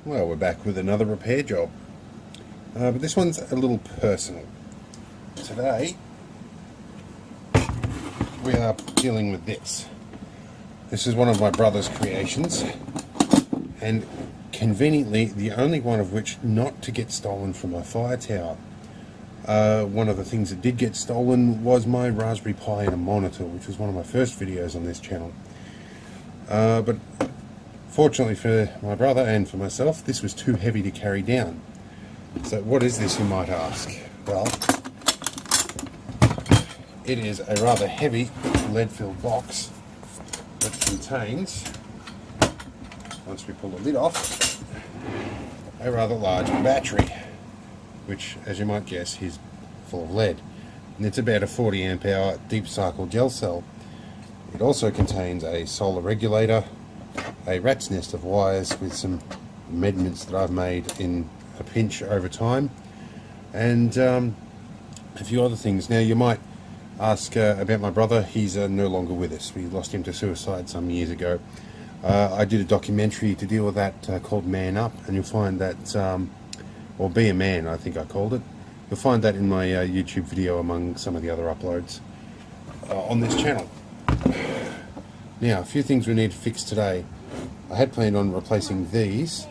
Well, we're back with another repair job, but this one's a little personal. Today we are dealing with this. This is one of my brother's creations, and conveniently the only one of which not to get stolen from my fire tower. One of the things that did get stolen was my Raspberry Pi and a monitor, which was one of my first videos on this channel. But fortunately for my brother and for myself, this was too heavy to carry down. So what is this, you might ask? Well, it is a rather heavy lead-filled box that contains, once we pull the lid off, a rather large battery, which, as you might guess, is full of lead. And it's about a 40 amp hour deep cycle gel cell. It also contains a solar regulator, a rat's nest of wires with some amendments that I've made in a pinch over time, and a few other things. Now, you might ask about my brother. He's no longer with us. We lost him to suicide some years ago. I did a documentary to deal with that called Man Up, and you'll find that, or Be a Man, I think I called it. You'll find that in my YouTube video among some of the other uploads on this channel. Now, a few things we need to fix today. I had planned on replacing these,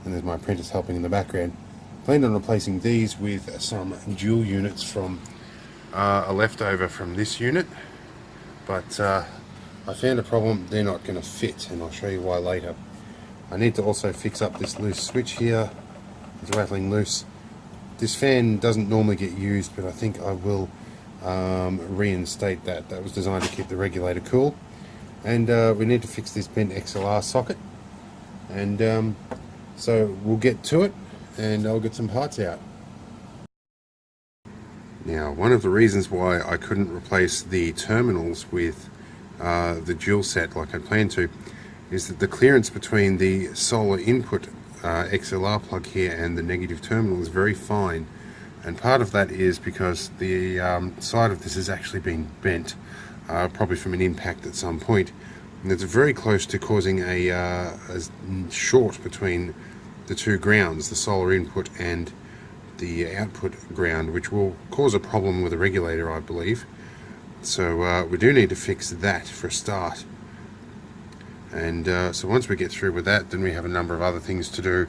and there's my apprentice helping in the background. Planned on replacing these with some dual units from a leftover from this unit, but I found a problem. They're not going to fit, and I'll show you why later. I need to also fix up this loose switch here. It's rattling loose. This fan doesn't normally get used, but I think I will reinstate that. That was designed to keep the regulator cool. And we need to fix this bent XLR socket, and so we'll get to it, and I'll get some parts out. Now, one of the reasons why I couldn't replace the terminals with the dual set like I planned to is that the clearance between the solar input XLR plug here and the negative terminal is very fine, and part of that is because the side of this has actually been bent, probably from an impact at some point, and it's very close to causing a short between the two grounds, the solar input and the output ground, which will cause a problem with the regulator, I believe. So we do need to fix that for a start, and so once we get through with that, then we have a number of other things to do.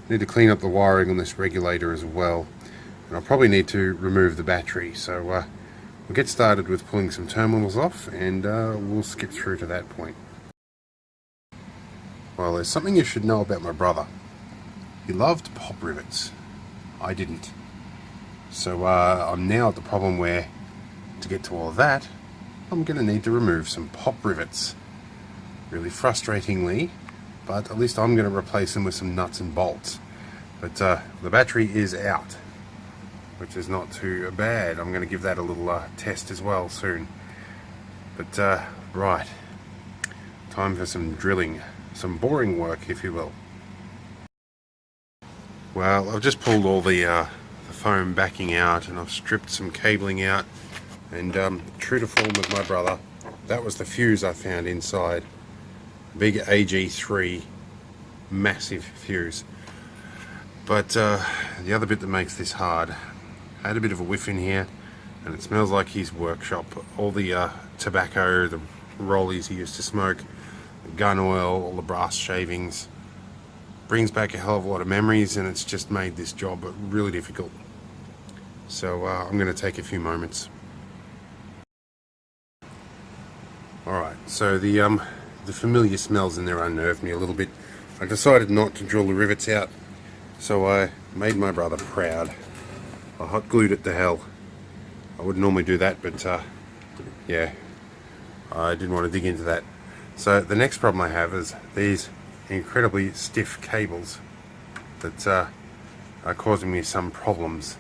We need to clean up the wiring on this regulator as well, and I'll probably need to remove the battery. So we'll get started with pulling some terminals off, and we'll skip through to that point. Well, there's something you should know about my brother. He loved pop rivets. I didn't. So I'm now at the problem where, to get to all of that, I'm going to need to remove some pop rivets. Really frustratingly, but at least I'm going to replace them with some nuts and bolts. But the battery is out, which is not too bad. I'm going to give that a little test as well soon. But right, time for some drilling, some boring work, if you will. Well, I've just pulled all the foam backing out, and I've stripped some cabling out, and true to form with my brother, that was the fuse I found inside. Big AG3, massive fuse. But the other bit that makes this hard, I had a bit of a whiff in here, and it smells like his workshop. All the tobacco, the rollies he used to smoke, the gun oil, all the brass shavings, brings back a hell of a lot of memories, and it's just made this job really difficult. So I'm going to take a few moments. Alright, so the familiar smells in there unnerved me a little bit. I decided not to drill the rivets out, so I made my brother proud. I hot glued it to hell. I wouldn't normally do that, but yeah, I didn't want to dig into that. So the next problem I have is these incredibly stiff cables that are causing me some problems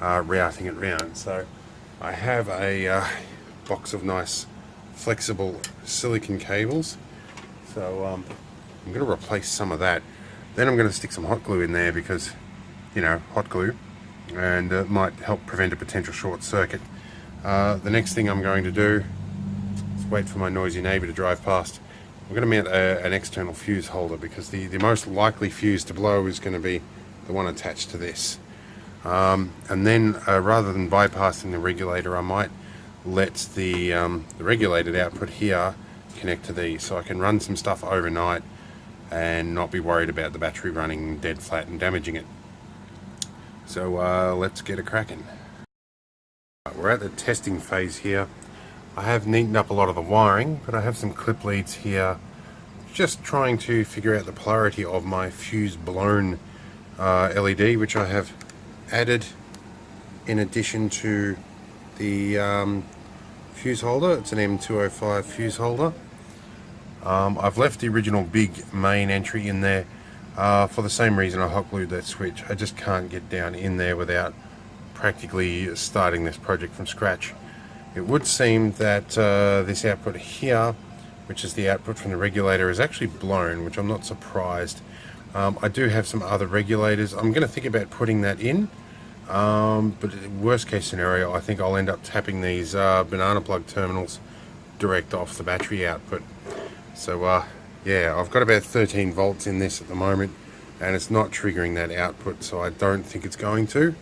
routing it round. So I have a box of nice flexible silicon cables, so I'm going to replace some of that. Then I'm going to stick some hot glue in there because, you know, hot glue, and it might help prevent a potential short circuit. The next thing I'm going to do is wait for my noisy neighbour to drive past, we're going to mount an external fuse holder, because the most likely fuse to blow is going to be the one attached to this. And then rather than bypassing the regulator, I might let the regulated output here connect to these, so I can run some stuff overnight and not be worried about the battery running dead flat and damaging it. So let's get a cracking. We're at the testing phase here. I have neatened up a lot of the wiring, but I have some clip leads here, just trying to figure out the polarity of my fuse blown LED, which I have added in addition to the fuse holder. It's an M205 fuse holder. I've left the original big main entry in there for the same reason I hot glued that switch. I just can't get down in there without practically starting this project from scratch. It would seem that this output here, which is the output from the regulator, is actually blown, which I'm not surprised. I do have some other regulators. I'm going to think about putting that in, but worst case scenario, I think I'll end up tapping these banana plug terminals direct off the battery output. So yeah, I've got about 13 volts in this at the moment, and it's not triggering that output, so I don't think it's going to.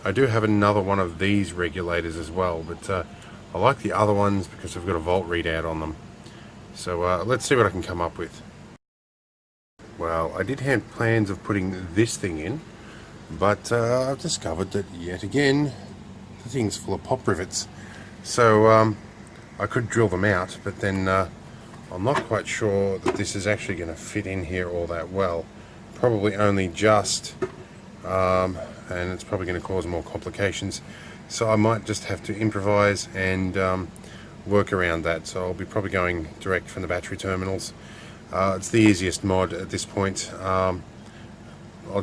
I do have another one of these regulators as well, but I like the other ones because they've got a volt readout on them. So let's see what I can come up with. Well, I did have plans of putting this thing in, but I've discovered that yet again the thing's full of pop rivets. So I could drill them out, but then I'm not quite sure that this is actually going to fit in here all that well. Probably only just, and it's probably going to cause more complications. So I might just have to improvise and work around that. So I'll be probably going direct from the battery terminals. It's the easiest mod at this point. I'll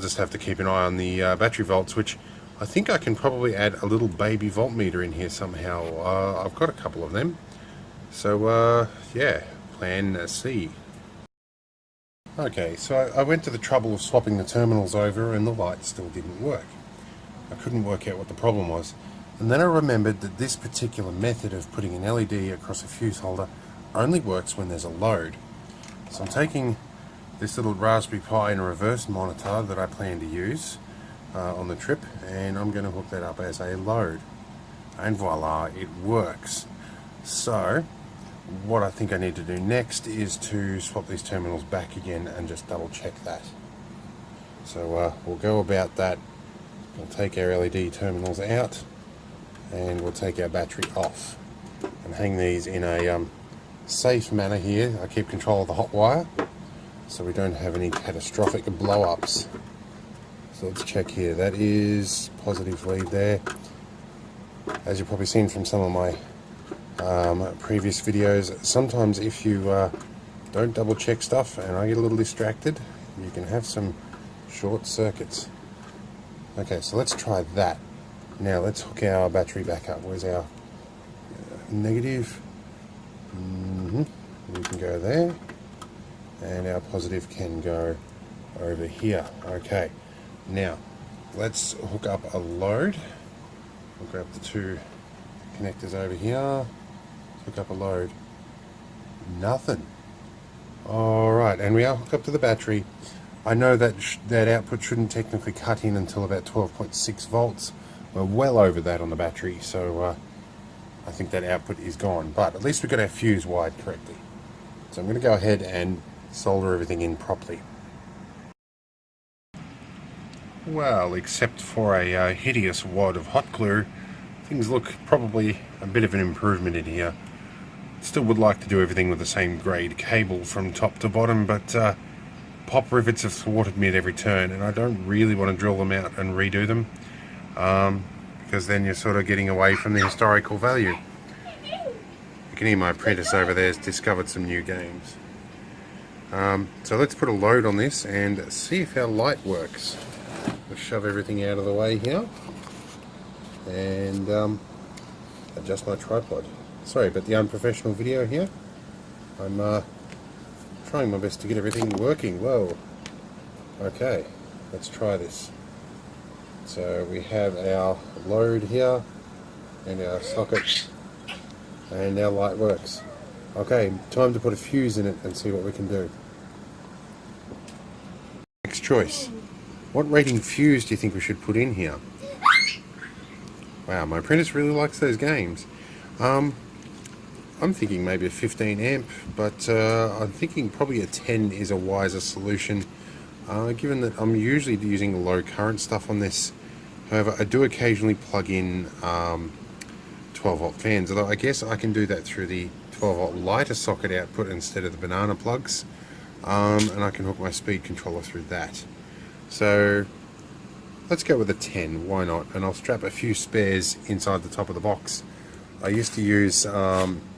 just have to keep an eye on the battery volts, which I think I can probably add a little baby voltmeter in here somehow. I've got a couple of them. So yeah, plan C. Okay, so I went to the trouble of swapping the terminals over and the light still didn't work. I couldn't work out what the problem was. And then I remembered that this particular method of putting an LED across a fuse holder only works when there's a load. So I'm taking this little Raspberry Pi and a reverse monitor that I plan to use on the trip, and I'm going to hook that up as a load. And voila, it works. So what I think I need to do next is to swap these terminals back again and just double check that. So we'll go about that. We'll take our LED terminals out and we'll take our battery off and hang these in a safe manner here. I keep control of the hot wire so we don't have any catastrophic blow-ups. So let's check here. That is positive lead there. As you've probably seen from some of my previous videos, sometimes if you don't double check stuff and I get a little distracted, you can have some short circuits. Okay, so let's try that. Now let's hook our battery back up. Where's our negative? We can go there, and our positive can go over here. Okay, now let's hook up a load. We'll grab the two connectors over here, hook up a load. Nothing. Alright, and we are hooked up to the battery. I know that that output shouldn't technically cut in until about 12.6 volts. We're well over that on the battery, so I think that output is gone. But at least we got our fuse wired correctly. So I'm going to go ahead and solder everything in properly. Well, except for a hideous wad of hot glue, things look probably a bit of an improvement in here. Still would like to do everything with the same grade cable from top to bottom, but pop rivets have thwarted me at every turn, and I don't really want to drill them out and redo them, because then you're sort of getting away from the historical value. You can hear my apprentice over there has discovered some new games. So let's put a load on this and see if our light works. Let's shove everything out of the way here and adjust my tripod. Sorry about the unprofessional video here. I'm trying my best to get everything working. Whoa. Okay, let's try this. So we have our load here and our socket, and our light works. Okay, time to put a fuse in it and see what we can do. Next choice. What rating fuse do you think we should put in here? Wow, my apprentice really likes those games. I'm thinking maybe a 15 amp, but I'm thinking probably a 10 is a wiser solution, given that I'm usually using low current stuff on this. However, I do occasionally plug in 12 volt fans, although I guess I can do that through the 12 volt lighter socket output instead of the banana plugs, and I can hook my speed controller through that. So let's go with a 10, why not? And I'll strap a few spares inside the top of the box. I used to use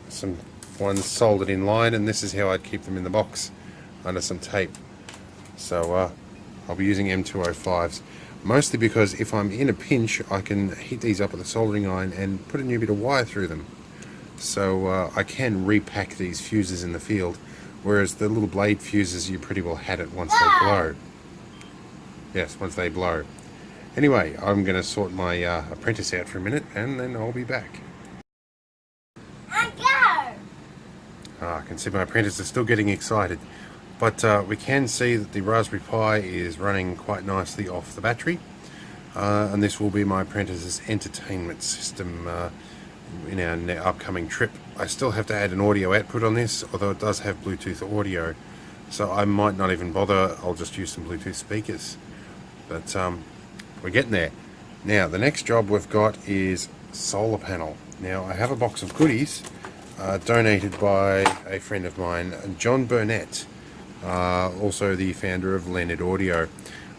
some ones soldered in line, and this is how I'd keep them in the box under some tape. So I'll be using M205s, mostly because if I'm in a pinch I can heat these up with a soldering iron and put a new bit of wire through them. So I can repack these fuses in the field, whereas the little blade fuses, you pretty well had it once they blow. Yes, once they blow. Anyway, I'm going to sort my apprentice out for a minute and then I'll be back. I can see my apprentice is still getting excited, but we can see that the Raspberry Pi is running quite nicely off the battery, and this will be my apprentice's entertainment system in our upcoming trip. I still have to add an audio output on this, although it does have Bluetooth audio, so I might not even bother. I'll just use some Bluetooth speakers, but we're getting there. Now the next job we've got is solar panel. Now I have a box of goodies donated by a friend of mine, John Burnett, also the founder of Lenard Audio.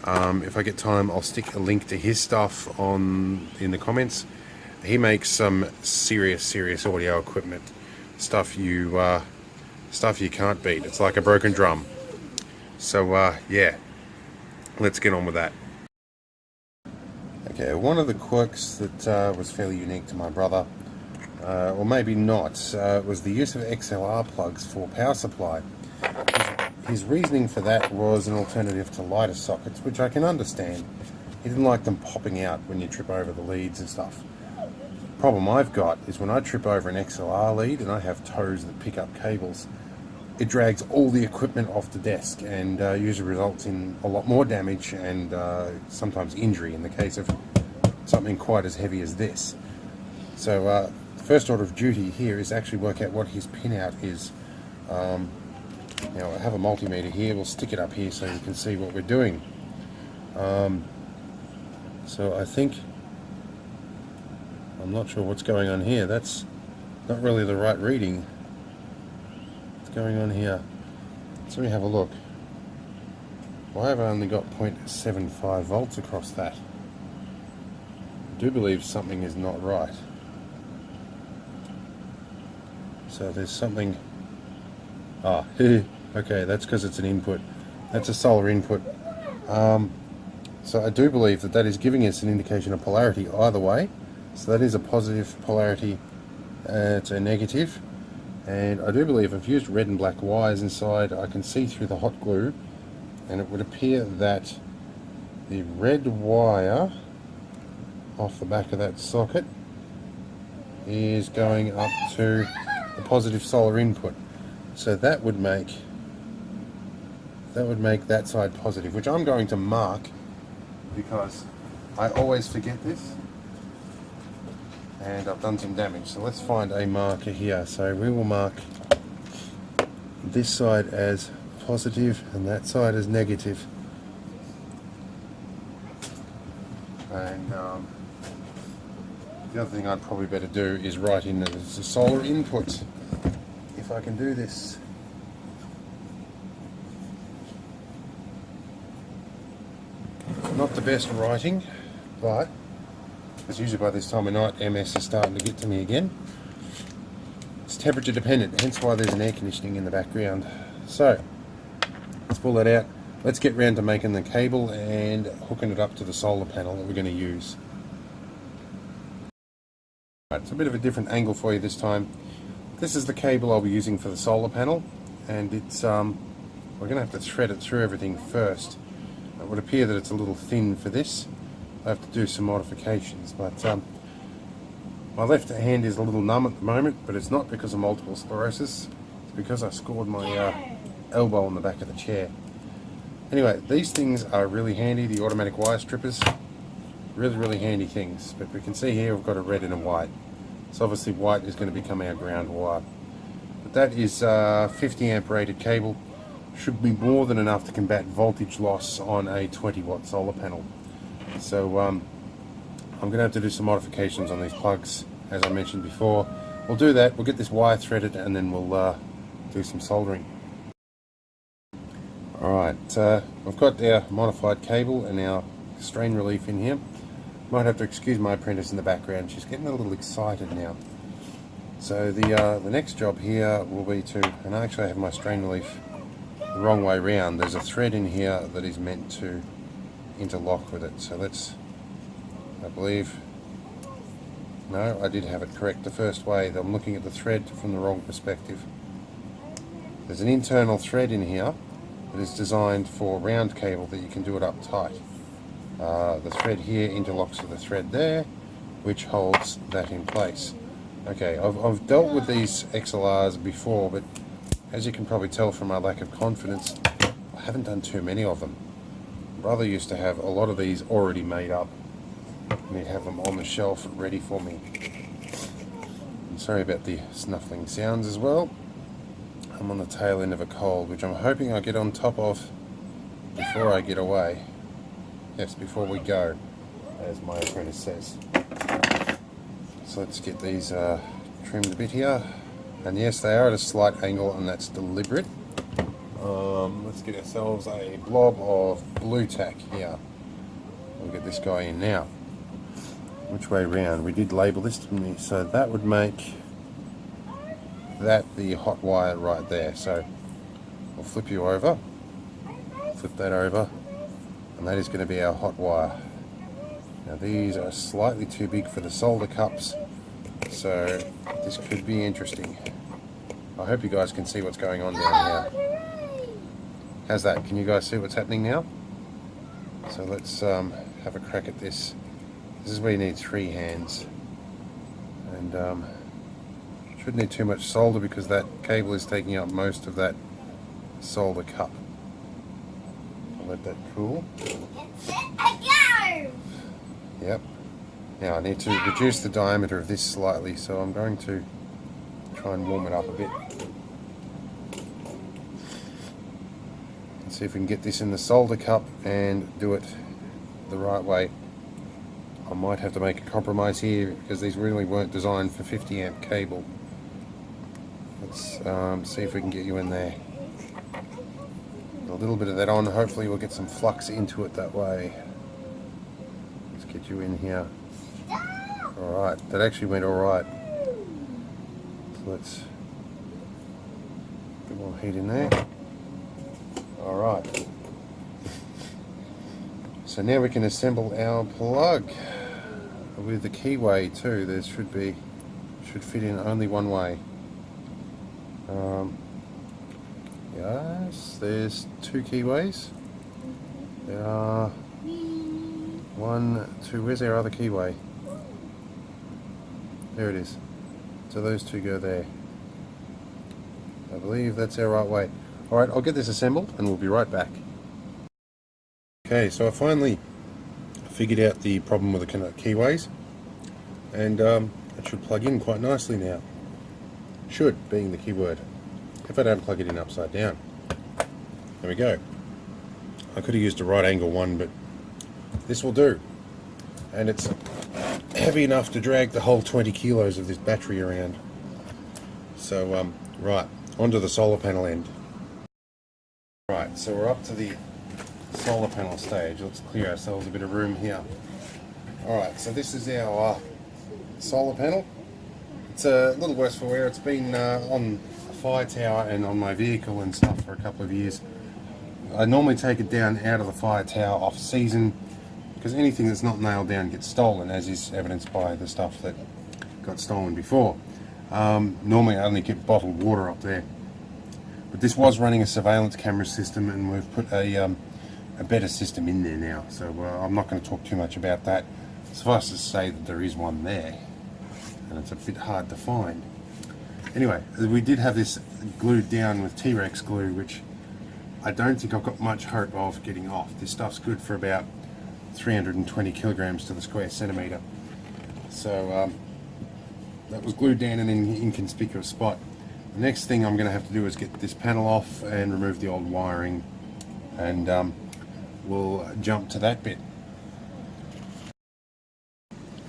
If I get time, I'll stick a link to his stuff in the comments. He makes some serious audio equipment, stuff you can't beat. It's like a broken drum. So yeah, let's get on with that. Okay, one of the quirks that was fairly unique to my brother, or maybe not, was the use of XLR plugs for power supply. His reasoning for that was an alternative to lighter sockets, which I can understand. He didn't like them popping out when you trip over the leads and stuff. The problem I've got is when I trip over an XLR lead and I have toes that pick up cables, it drags all the equipment off the desk and usually results in a lot more damage and sometimes injury in the case of something quite as heavy as this. So the first order of duty here is actually work out what his pinout is. Now I have a multimeter here, we'll stick it up here so you can see what we're doing. So I think, I'm not sure what's going on here, that's not really the right reading. What's going on here? So let me have a look. Why have I only got 0.75 volts across that? I do believe something is not right. So there's something. Okay, that's because it's an input. That's a solar input. So I do believe that is giving us an indication of polarity either way. So that is a positive polarity, it's a negative. And I do believe I've used red and black wires inside. I can see through the hot glue, and it would appear that the red wire off the back of that socket is going up to the positive solar input. So that would make that side positive, which I'm going to mark because I always forget this and I've done some damage. So let's find a marker here. So we will mark this side as positive and that side as negative. And the other thing I'd probably better do is write in that it's a solar input, if I can do this. Not the best writing, but as usually by this time of night MS is starting to get to me again. It's temperature dependent, hence why there's an air conditioning in the background. So let's pull that out. Let's get round to making the cable and hooking it up to the solar panel that we're going to use. Right, it's a bit of a different angle for you this time. This is the cable I'll be using for the solar panel, and it's we're going to have to thread it through everything first. It would appear that it's a little thin for this. I have to do some modifications, but my left hand is a little numb at the moment, but it's not because of multiple sclerosis. because I scored my elbow on the back of the chair. Anyway, these things are really handy, the automatic wire strippers. Really handy things. But we can see here we've got a red and a white. So obviously white is going to become our ground wire. But that is 50 amp rated cable. Should be more than enough to combat voltage loss on a 20 watt solar panel. So I'm going to have to do some modifications on these plugs, as I mentioned before. We'll do that, we'll get this wire threaded, and then we'll do some soldering. Alright, we've got our modified cable and our strain relief in here. Might have to excuse my apprentice in the background, she's getting a little excited now. So the next job here will be to, and I actually have my strain relief the wrong way round. There's a thread in here that is meant to interlock with it. So let's, I believe, no, I did have it correct the first way. I'm looking at the thread from the wrong perspective. There's an internal thread in here that is designed for round cable that you can do it up tight. The thread here interlocks with the thread there, which holds that in place. Okay, I've dealt with these XLRs before, but as you can probably tell from my lack of confidence, I haven't done too many of them. Brother used to have a lot of these already made up, and he'd have them on the shelf ready for me. I'm sorry about the snuffling sounds as well. I'm on the tail end of a cold, which I'm hoping I get on top of before I get away. Yes, before we go, as my apprentice says. So let's get these trimmed a bit here. And yes, they are at a slight angle, and that's deliberate. Let's get ourselves a blob of blue tack here. We'll get this guy in now. Which way round? We did label this, didn't we? So that would make that the hot wire right there. So we'll flip you over, flip that over, and that is going to be our hot wire. Now these are slightly too big for the solder cups, so this could be interesting. I hope you guys can see what's going on down here. How's that? Can you guys see what's happening now? So let's have a crack at this. This is where you need 3 hands, and shouldn't need too much solder because that cable is taking up most of that solder cup. I'll let that cool. Yep. Now I need to reduce the diameter of this slightly, so I'm going to try and warm it up a bit. Let's see if we can get this in the solder cup and do it the right way. I might have to make a compromise here because these really weren't designed for 50 amp cable. Let's see if we can get you in there. A little bit of that on, hopefully we'll get some flux into it that way. Let's get you in here. Alright, that actually went alright. So let's get more heat in there. Alright. So now we can assemble our plug with the keyway too. There should fit in only one way. Yes, there's 2 keyways. There are 1, 2. Where's our other keyway? There it is. So those 2 go there. I believe that's our right way. Alright, I'll get this assembled and we'll be right back. Okay, so I finally figured out the problem with the keyways, and it should plug in quite nicely now. Should being the key word. If I don't plug it in upside down. There we go. I could have used a right angle one, but this will do. And it's heavy enough to drag the whole 20 kilos of this battery around. So, right, onto the solar panel end. Right, so we're up to the solar panel stage. Let's clear ourselves a bit of room here. Alright, so this is our solar panel. It's a little worse for wear. It's been on a fire tower and on my vehicle and stuff for a couple of years. I normally take it down out of the fire tower off season because anything that's not nailed down gets stolen, as is evidenced by the stuff that got stolen before. Normally I only keep bottled water up there. But this was running a surveillance camera system, and we've put a better system in there now, so I'm not going to talk too much about that. Suffice to say that there is one there, and it's a bit hard to find. Anyway, we did have this glued down with T-Rex glue, which I don't think I've got much hope of getting off. This stuff's good for about 320 kilograms to the square centimetre. So that was glued down in an inconspicuous spot. The next thing I'm going to have to do is get this panel off and remove the old wiring, and we'll jump to that bit.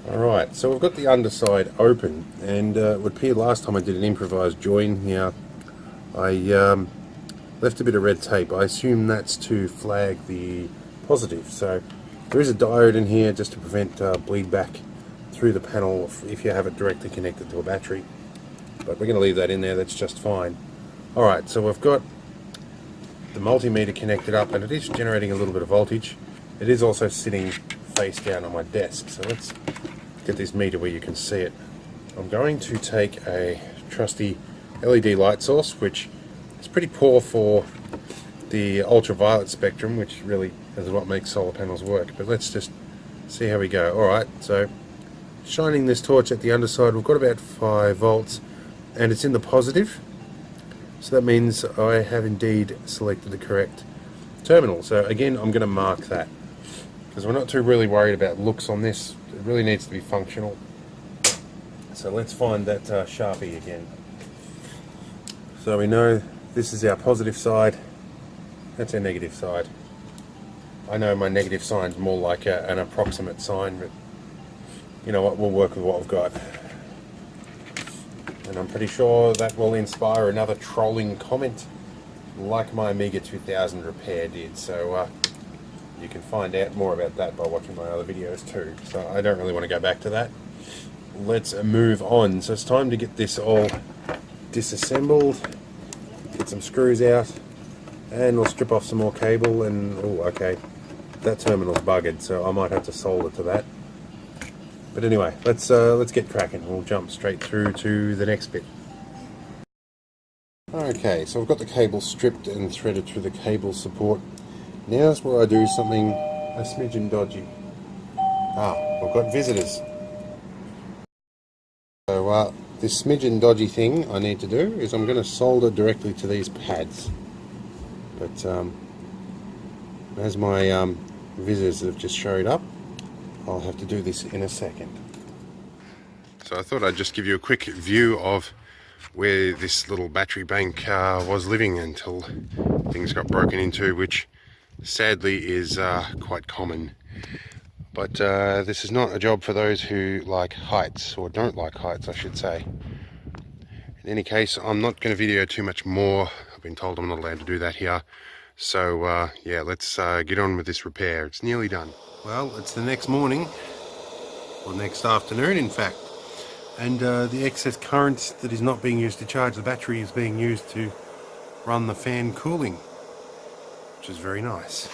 Alright, so we've got the underside open, and it would appear last time I did an improvised join here, I left a bit of red tape. I assume that's to flag the positive. So there is a diode in here just to prevent bleed back through the panel if you have it directly connected to a battery. But we're going to leave that in there, that's just fine. Alright, so we've got the multimeter connected up, and it is generating a little bit of voltage. It is also sitting face down on my desk, so let's get this meter where you can see it. I'm going to take a trusty LED light source, which is pretty poor for the ultraviolet spectrum, which really is what makes solar panels work. But let's just see how we go. Alright, so shining this torch at the underside, we've got about 5 volts, and it's in the positive. So that means I have indeed selected the correct terminal. So again, I'm going to mark that, because we're not too really worried about looks on this. It really needs to be functional. So let's find that Sharpie again. So we know this is our positive side, that's our negative side. I know my negative sign's more like an approximate sign, but you know what, we'll work with what we've got. And I'm pretty sure that will inspire another trolling comment like my Amiga 2000 repair did. So you can find out more about that by watching my other videos too. So I don't really want to go back to that. Let's move on. So it's time to get this all disassembled, get some screws out, and we'll strip off some more cable. And oh, okay, that terminal's buggered, so I might have to solder to that. But anyway, let's get cracking. We'll jump straight through to the next bit. Okay, so I've got the cable stripped and threaded through the cable support. Now's where I do something a smidgen dodgy. We've got visitors. So this smidgen dodgy thing I need to do is I'm going to solder directly to these pads. But as my visitors have just showed up, I'll have to do this in a second. So I thought I'd just give you a quick view of where this little battery bank was living until things got broken into, which sadly is quite common. But this is not a job for those who like heights, or don't like heights I should say. In any case, I'm not going to video too much more. I've been told I'm not allowed to do that here. So yeah, let's get on with this repair. It's nearly done. Well, it's the next morning, or next afternoon in fact, and the excess current that is not being used to charge the battery is being used to run the fan cooling, which is very nice.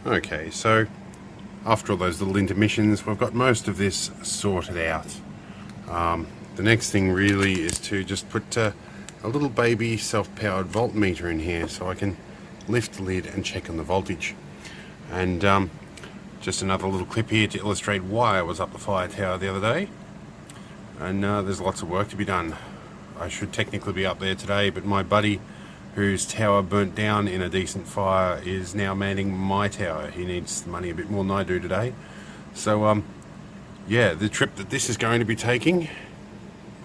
Okay, so after all those little intermissions, we've got most of this sorted out. The next thing really is to just put a little baby self-powered voltmeter in here so I can lift the lid and check on the voltage. And just another little clip here to illustrate why I was up the fire tower the other day. And there's lots of work to be done. I should technically be up there today, but my buddy whose tower burnt down in a decent fire is now manning my tower. He needs the money a bit more than I do today. So yeah, the trip that this is going to be taking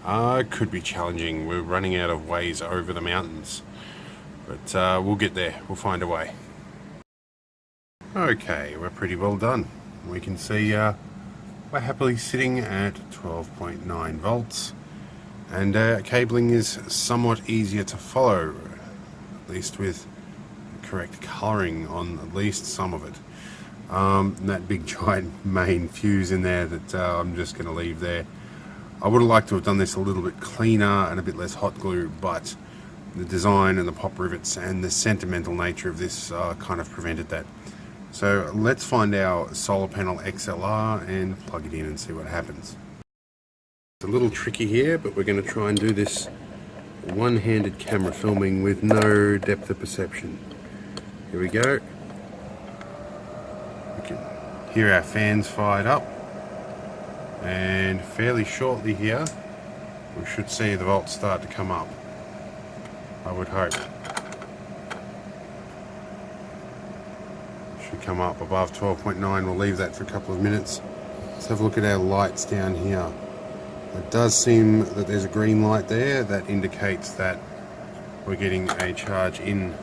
could be challenging. We're running out of ways over the mountains. But we'll get there, we'll find a way. Okay, we're pretty well done. We can see we're happily sitting at 12.9 volts, and cabling is somewhat easier to follow, at least with correct colouring on at least some of it. And that big giant main fuse in there that I'm just going to leave there. I would have liked to have done this a little bit cleaner and a bit less hot glue, but the design and the pop rivets and the sentimental nature of this kind of prevented that. So let's find our solar panel XLR and plug it in and see what happens. It's a little tricky here, but we're going to try and do this one-handed camera filming with no depth of perception. Here we go. We can hear our fans fired up, And fairly shortly here, we should see the volts start to come up. I would hope. Should come up above 12.9. We'll leave that for a couple of minutes. Let's have a look at our lights down here. It does seem that there's a green light there. That indicates that we're getting a charge in.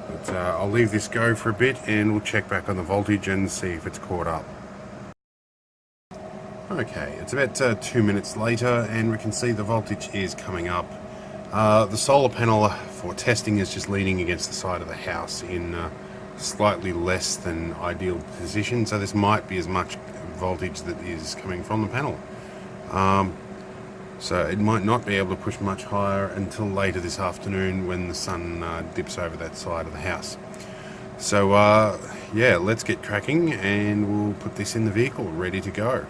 But I'll leave this go for a bit and we'll check back on the voltage and see if it's caught up. Okay, it's about 2 minutes later and we can see the voltage is coming up. The solar panel for testing is just leaning against the side of the house in slightly less than ideal position, so this might be as much voltage that is coming from the panel. So it might not be able to push much higher until later this afternoon when the sun dips over that side of the house. So yeah, let's get cracking and we'll put this in the vehicle ready to go.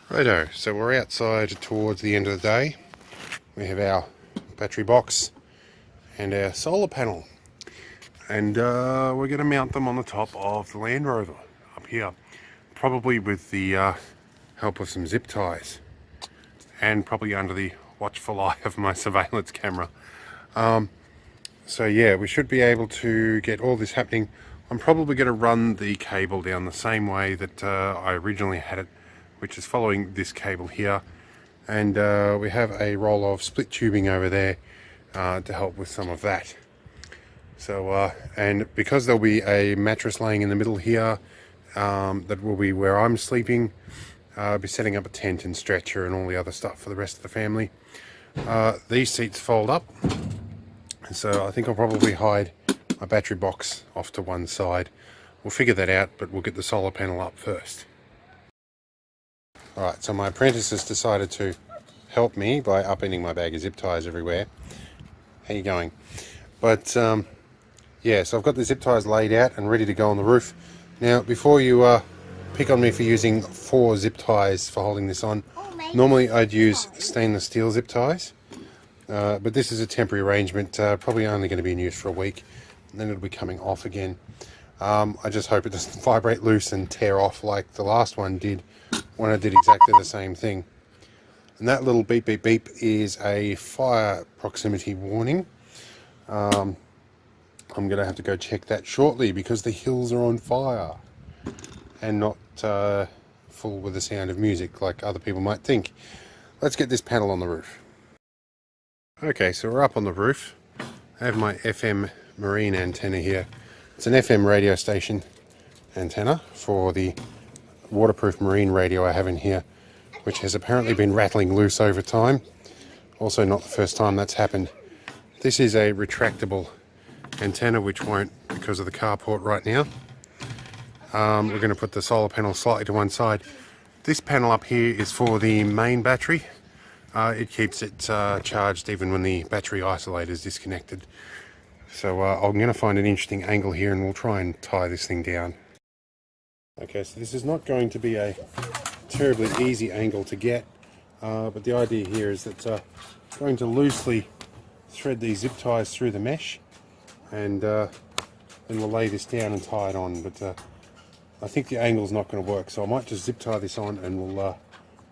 Righto, so we're outside towards the end of the day. We have our battery box and our solar panel. And we're going to mount them on the top of the Land Rover up here. Probably with the help of some zip ties. And probably under the watchful eye of my surveillance camera. So yeah, we should be able to get all this happening. I'm probably going to run the cable down the same way that I originally had it, which is following this cable here. And we have a roll of split tubing over there to help with some of that. So, and because there'll be a mattress laying in the middle here, that will be where I'm sleeping, I'll be setting up a tent and stretcher and all the other stuff for the rest of the family. These seats fold up, so I think I'll probably hide my battery box off to one side. We'll figure that out, but we'll get the solar panel up first. Alright, so my apprentice has decided to help me by upending my bag of zip ties everywhere. How you going? But yeah, so I've got the zip ties laid out and ready to go on the roof. Now, before you pick on me for using 4 zip ties for holding this on, normally I'd use stainless steel zip ties, but this is a temporary arrangement, probably only going to be in use for a week, and then it'll be coming off again. I just hope it doesn't vibrate loose and tear off like the last one did when I did exactly the same thing. And that little beep beep beep is a fire proximity warning. I'm going to have to go check that shortly because the hills are on fire and not full with the sound of music like other people might think. Let's get this panel on the roof. Okay, so we're up on the roof. I have my FM marine antenna here. It's an FM radio station antenna for the waterproof marine radio I have in here, which has apparently been rattling loose over time. Also not the first time that's happened. This is a retractable antenna which won't because of the carport right now. We're going to put the solar panel slightly to one side. This panel up here is for the main battery. It keeps it charged even when the battery isolator is disconnected. So I'm going to find an interesting angle here and we'll try and tie this thing down. Okay, so this is not going to be a terribly easy angle to get, but the idea here is that I'm going to loosely thread these zip ties through the mesh and then we'll lay this down and tie it on, but I think the angle's not going to work, so I might just zip tie this on and we'll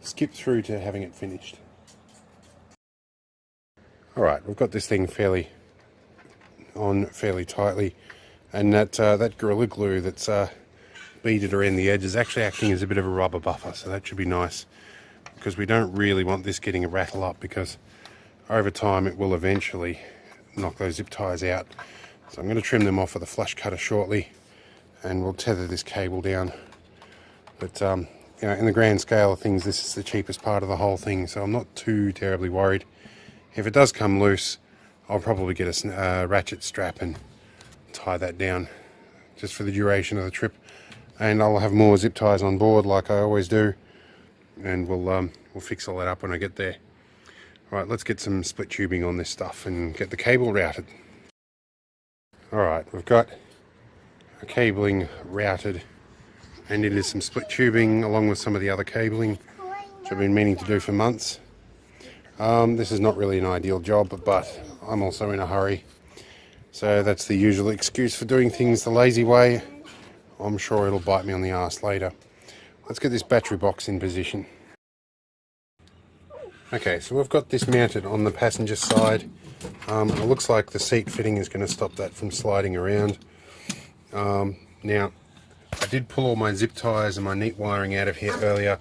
skip through to having it finished. Alright, we've got this thing fairly tightly, and that Gorilla Glue that's beaded around the edge is actually acting as a bit of a rubber buffer, so that should be nice, because we don't really want this getting a rattle up, because over time it will eventually knock those zip ties out. So I'm going to trim them off with a flush cutter shortly and we'll tether this cable down. But you know, in the grand scale of things, this is the cheapest part of the whole thing, so I'm not too terribly worried. If it does come loose, I'll probably get a ratchet strap and tie that down just for the duration of the trip, and I'll have more zip ties on board like I always do, and we'll fix all that up when I get there. Right, let's get some split tubing on this stuff and get the cable routed. Alright, we've got a cabling routed and into some split tubing along with some of the other cabling, which I've been meaning to do for months. This is not really an ideal job, but I'm also in a hurry. So that's the usual excuse for doing things the lazy way, I'm sure it'll bite me on the arse later. Let's get this battery box in position. Okay, so we've got this mounted on the passenger side. It looks like the seat fitting is going to stop that from sliding around. Now, I did pull all my zip ties and my neat wiring out of here earlier.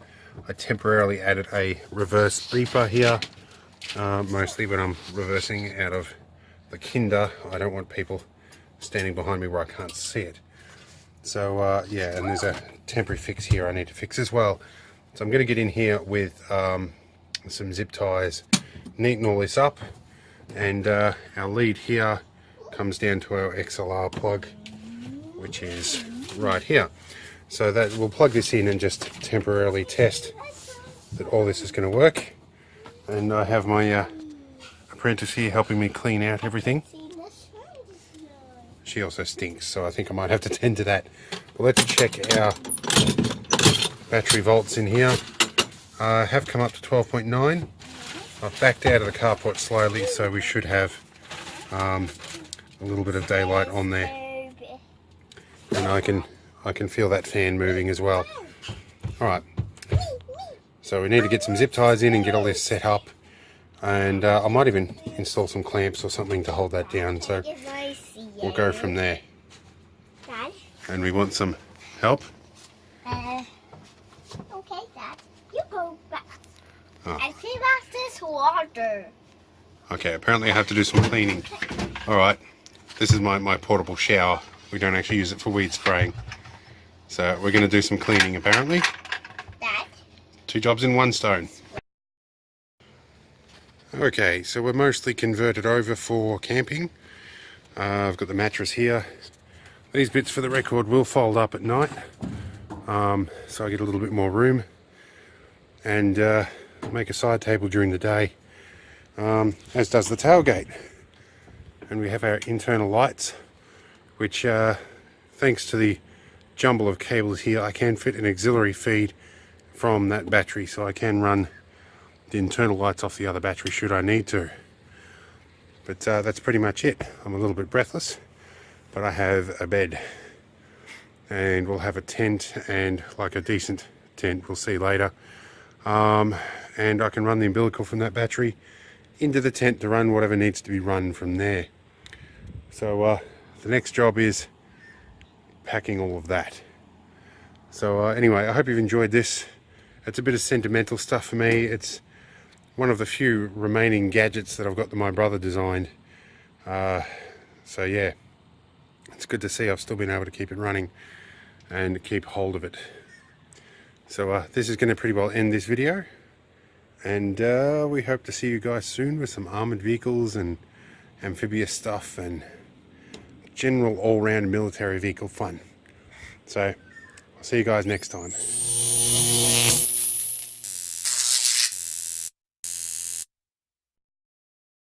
I temporarily added a reverse beeper here, mostly when I'm reversing out of the Kinder. I don't want people standing behind me where I can't see it. So yeah, and there's a temporary fix here I need to fix as well. So I'm going to get in here with some zip ties, neaten all this up, and our lead here comes down to our XLR plug, which is right here. So that we'll plug this in and just temporarily test that all this is going to work. And I have my apprentice here helping me clean out everything. She also stinks, so I think I might have to tend to that. But let's check our battery volts in here. I have come up to 12.9. I've backed out of the carport slowly, so we should have a little bit of daylight on there. And I can feel that fan moving as well. Alright, so we need to get some zip ties in and get all this set up, and I might even install some clamps or something to hold that down, so we'll go from there. And we want some help? Okay, Dad, you go back. I see back this water. Okay, apparently I have to do some cleaning. Alright, this is my portable shower. We don't actually use it for weed spraying. So we're going to do some cleaning apparently. Dad? 2 jobs in 1 stone. Okay, so we're mostly converted over for camping. I've got the mattress here. These bits, for the record, will fold up at night. So I get a little bit more room. And make a side table during the day. As does the tailgate. And we have our internal lights, which thanks to the jumble of cables here, I can fit an auxiliary feed from that battery, so I can run the internal lights off the other battery should I need to. But that's pretty much it. I'm a little bit breathless, but I have a bed, and we'll have a tent, and like a decent tent, we'll see later. And I can run the umbilical from that battery into the tent to run whatever needs to be run from there. So the next job is packing all of that. So anyway, I hope you've enjoyed this. It's a bit of sentimental stuff for me. It's one of the few remaining gadgets that I've got that my brother designed. So yeah, it's good to see I've still been able to keep it running and keep hold of it. So this is going to pretty well end this video, and we hope to see you guys soon with some armoured vehicles and amphibious stuff and general all-round military vehicle fun. So I'll see you guys next time.